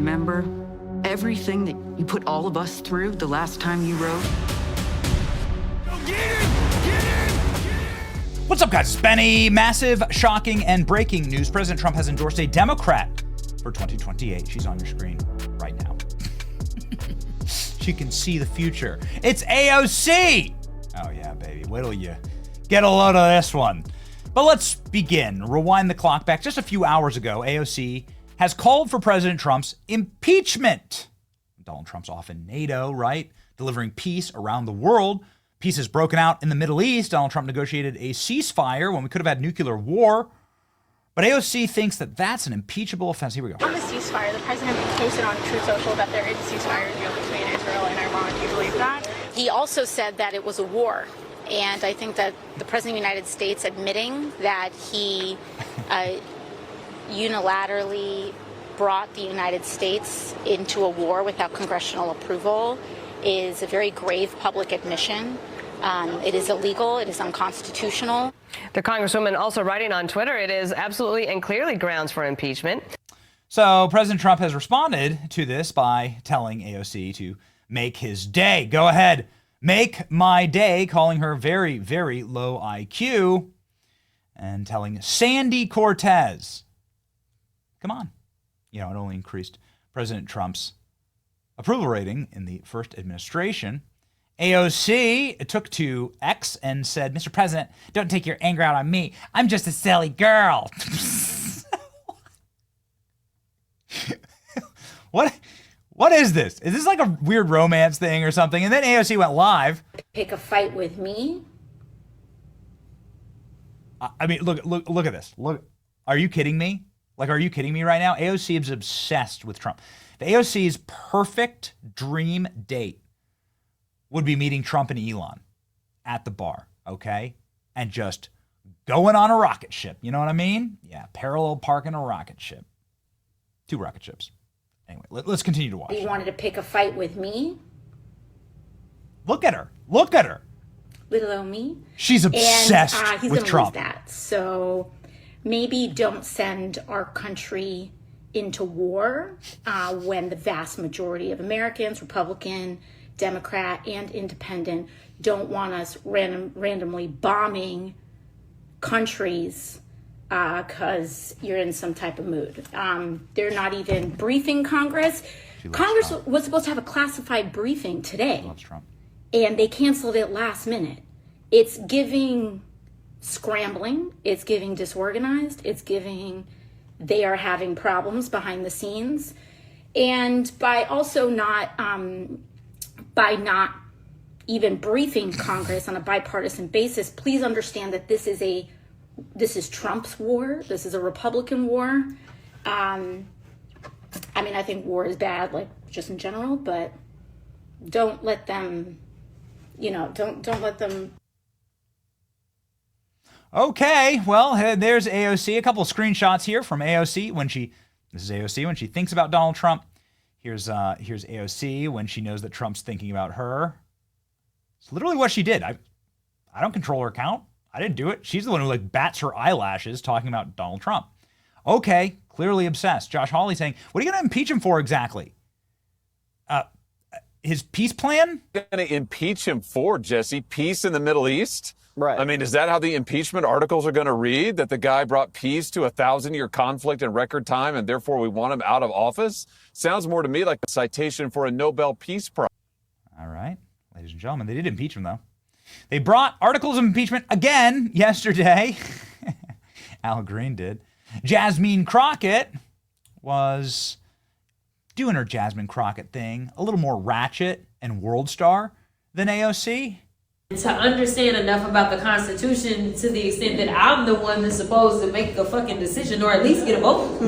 remember everything that you put all of us through the last time you rode? What's up, guys? It's Benny. Massive, shocking, and breaking news. President Trump has endorsed a Democrat for 2028. She's on your screen right now. She can see the future. It's AOC! Oh yeah, baby. Wait till you get a load of this one. But let's begin. Rewind the clock back just a few hours ago. AOC has called for President Trump's impeachment. Donald Trump's off in NATO, right? Delivering peace around the world. Peace has broken out in the Middle East. Donald Trump negotiated a ceasefire when we could have had nuclear war. But AOC thinks that that's an impeachable offense. Here we go. On the ceasefire, the president posted on Truth Social that there is a ceasefire deal between Israel and Iran. Do you believe that? He also said that it was a war. And I think that the president of the United States admitting that he unilaterally brought the United States into a war without congressional approval is a very grave public admission. It is illegal. It is unconstitutional. The Congresswoman also writing on Twitter, it is absolutely and clearly grounds for impeachment. So President Trump has responded to this by telling AOC to make his day. Go ahead, make my day, calling her very, very low IQ and telling Sandy Cortez, come on. You know, it only increased President Trump's approval rating in the first administration. AOC took to X and said, Mr. President, don't take your anger out on me. I'm just a silly girl. What is this? Is this like a weird romance thing or something? And then AOC went live. Pick a fight with me. I mean, look at this. Look, are you kidding me? Like, are you kidding me right now? AOC is obsessed with Trump. The AOC's perfect dream date would be meeting Trump and Elon at the bar, okay? And just going on a rocket ship. You know what I mean? Yeah, parallel parking a rocket ship. 2 rocket ships. Anyway, let's continue to watch. He wanted to pick a fight with me. Look at her. Look at her. Little old me. She's obsessed and, he's with gonna Trump. Lose that. So maybe don't send our country into war when the vast majority of Americans, Republican, Democrat, and Independent, don't want us randomly bombing countries because you're in some type of mood. They're not even briefing Congress. Congress was supposed to have a classified briefing today. She loves Trump. And they canceled it last minute. It's giving scrambling. It's giving disorganized. It's giving they are having problems behind the scenes. And by also not even briefing Congress on a bipartisan basis, please understand that this is Trump's war. This is a Republican war. I mean, I think war is bad, like just in general, but don't let them, don't let them. Okay, well, there's AOC. A couple of screenshots here from AOC this is AOC when she thinks about Donald Trump. Here's AOC when she knows that Trump's thinking about her. It's literally what she did. I don't control her account. I didn't do it. She's the one who bats her eyelashes talking about Donald Trump. Okay, clearly obsessed. Josh Hawley saying, what are you going to impeach him for exactly? His peace plan? Going to impeach him for, Jesse? Peace in the Middle East? Right. I mean, is that how the impeachment articles are going to read? That the guy brought peace to a 1,000-year conflict in record time and therefore we want him out of office? Sounds more to me like a citation for a Nobel Peace Prize. All right, ladies and gentlemen, they did impeach him, though. They brought articles of impeachment again yesterday. Al Green did. Jasmine Crockett was doing her Jasmine Crockett thing, a little more ratchet and world star than AOC. To understand enough about the Constitution to the extent that I'm the one that's supposed to make the fucking decision or at least get a vote.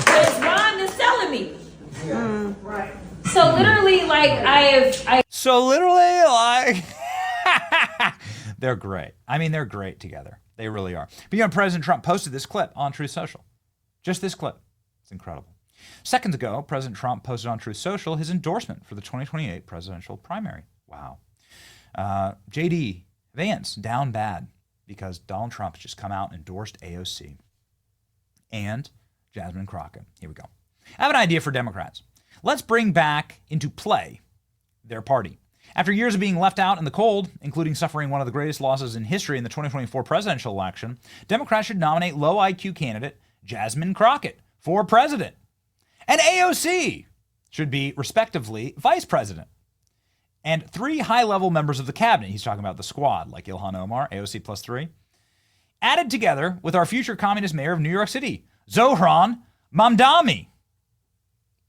Because Ron is telling me. Right. So literally, They're great. I mean, they're great together. They really are. But President Trump posted this clip on Truth Social. Just this clip. It's incredible. Seconds ago, President Trump posted on Truth Social his endorsement for the 2028 presidential primary. Wow. J.D. Vance, down bad. because Donald Trump has just come out and endorsed AOC and Jasmine Crockett. Here we go. I have an idea for Democrats. Let's bring back into play their party. After years of being left out in the cold, including suffering one of the greatest losses in history in the 2024 presidential election, Democrats should nominate low IQ candidate Jasmine Crockett for president. And AOC should be, respectively, vice president. And 3 high-level members of the cabinet, he's talking about the squad, like Ilhan Omar, AOC plus 3, added together with our future communist mayor of New York City, Zohran Mamdani.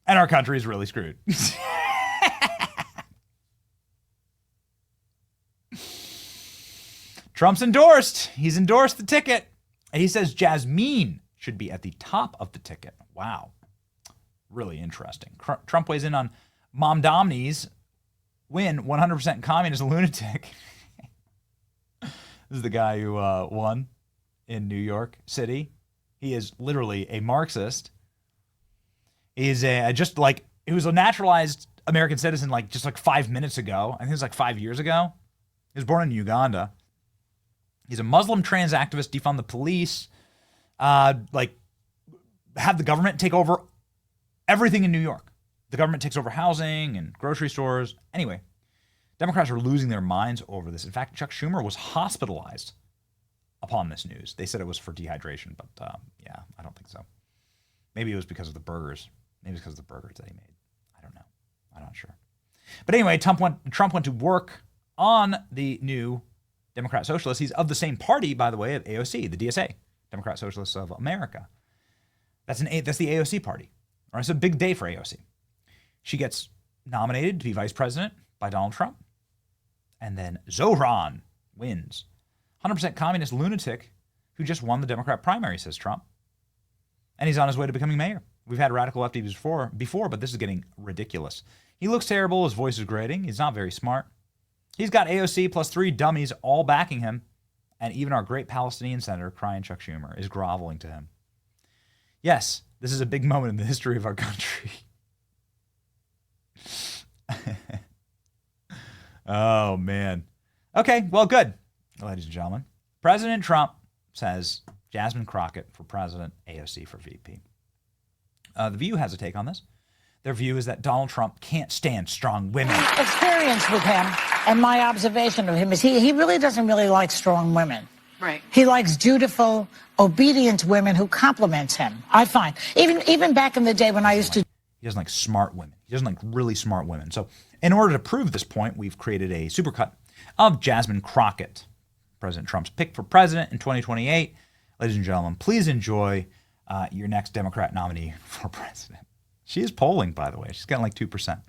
And our country is really screwed. Trump's endorsed. He's endorsed the ticket. And he says Jasmine should be at the top of the ticket. Wow. Really interesting. Trump weighs in on Mamdani's win, 100% communist lunatic. This is the guy who won in New York City. He is literally a Marxist. He's he was a naturalized American citizen just 5 minutes ago. I think it was 5 years ago. He was born in Uganda. He's a Muslim trans activist, defund the police, have the government take over everything in New York. The government takes over housing and grocery stores. Anyway, Democrats are losing their minds over this. In fact, Chuck Schumer was hospitalized upon this news. They said it was for dehydration, but yeah, I don't think so. Maybe it was because of the burgers. Maybe it's because of the burgers that he made. I don't know. I'm not sure. But anyway, Trump went to work on the new Democrat Socialists. He's of the same party, by the way, of AOC, the DSA, Democrat Socialists of America. That's the AOC party. All right, it's a big day for AOC. She gets nominated to be vice president by Donald Trump. And then Zohran wins. 100% communist lunatic who just won the Democrat primary, says Trump. And he's on his way to becoming mayor. We've had radical lefties before, but this is getting ridiculous. He looks terrible. His voice is grating. He's not very smart. He's got AOC plus 3 dummies all backing him. And even our great Palestinian senator, crying Chuck Schumer, is groveling to him. Yes, this is a big moment in the history of our country. Oh, man. Okay, well, good, ladies and gentlemen. President Trump says Jasmine Crockett for president, AOC for VP. The View has a take on this. Their view is that Donald Trump can't stand strong women. Experience with him and my observation of him is he really doesn't really like strong women. Right. He likes dutiful, obedient women who compliment him. I find even back in the day when I used to. He doesn't like smart women. He doesn't like really smart women. So in order to prove this point, we've created a supercut of Jasmine Crockett, President Trump's pick for president in 2028. Ladies and gentlemen, please enjoy your next Democrat nominee for president. She is polling, by the way. She's getting 2%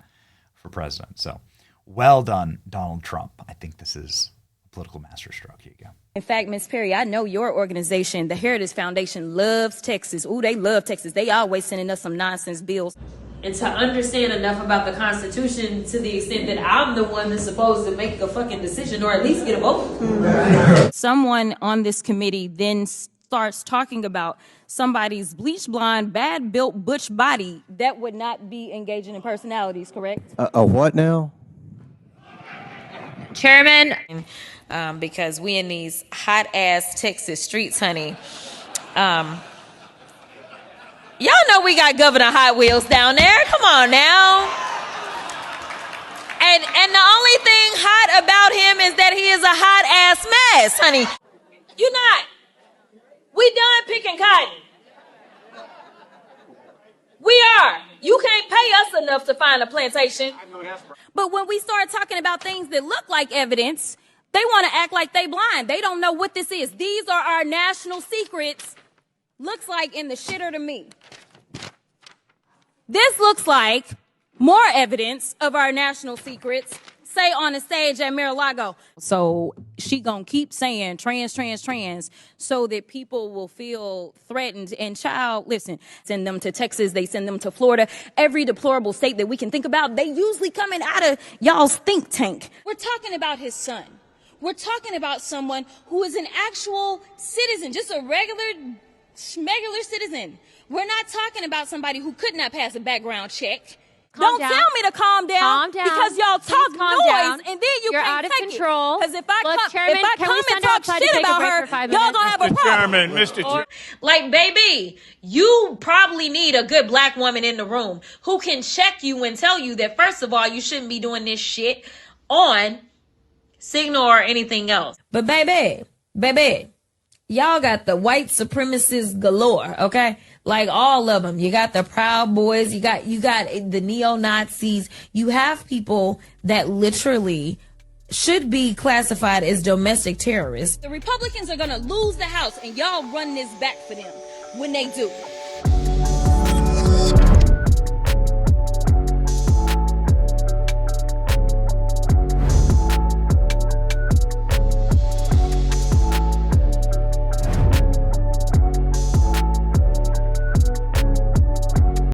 for president. So well done, Donald Trump. I think this is a political masterstroke. Here you go. In fact, Ms. Perry, I know your organization, the Heritage Foundation, loves Texas. Ooh, they love Texas. They always sending us some nonsense bills. And to understand enough about the Constitution to the extent that I'm the one that's supposed to make a fucking decision or at least get a vote. Someone on this committee then starts talking about somebody's bleach blonde, bad built butch body that would not be engaging in personalities, correct? A what now? Chairman, because we in these hot ass Texas streets, honey. Y'all know we got Governor Hot Wheels down there. Come on now. And the only thing hot about him is that he is a hot ass mess, honey. You not. We done picking cotton. We are. You can't pay us enough to find a plantation. But when we start talking about things that look like evidence, they want to act like they blind. They don't know what this is. These are our national secrets. Looks like in the shitter to me. This looks like more evidence of our national secrets, say on the stage at Mar-a-Lago. So she gonna keep saying trans, so that people will feel threatened. And child, listen, send them to Texas, they send them to Florida. Every deplorable state that we can think about, they usually coming out of y'all's think tank. We're talking about his son. We're talking about someone who is an actual citizen, just a regular citizen. We're not talking about somebody who could not pass a background check. Don't tell me to calm down. Calm down. Because y'all talk calm noise down. and then You're can't out of take control. Because if I Look, come, Chairman, if I can come we and send talk outside to shit take a about break her, for 5 y'all minutes? gonna have a problem. Mr. Chairman. Like, baby, you probably need a good black woman in the room who can check you and tell you that, first of all, you shouldn't be doing this shit on Signal or anything else. But baby, y'all got the white supremacists galore, okay? Like all of them. You got the Proud Boys, you got the neo-Nazis. You have people that literally should be classified as domestic terrorists. The Republicans are gonna lose the House, and y'all run this back for them when they do.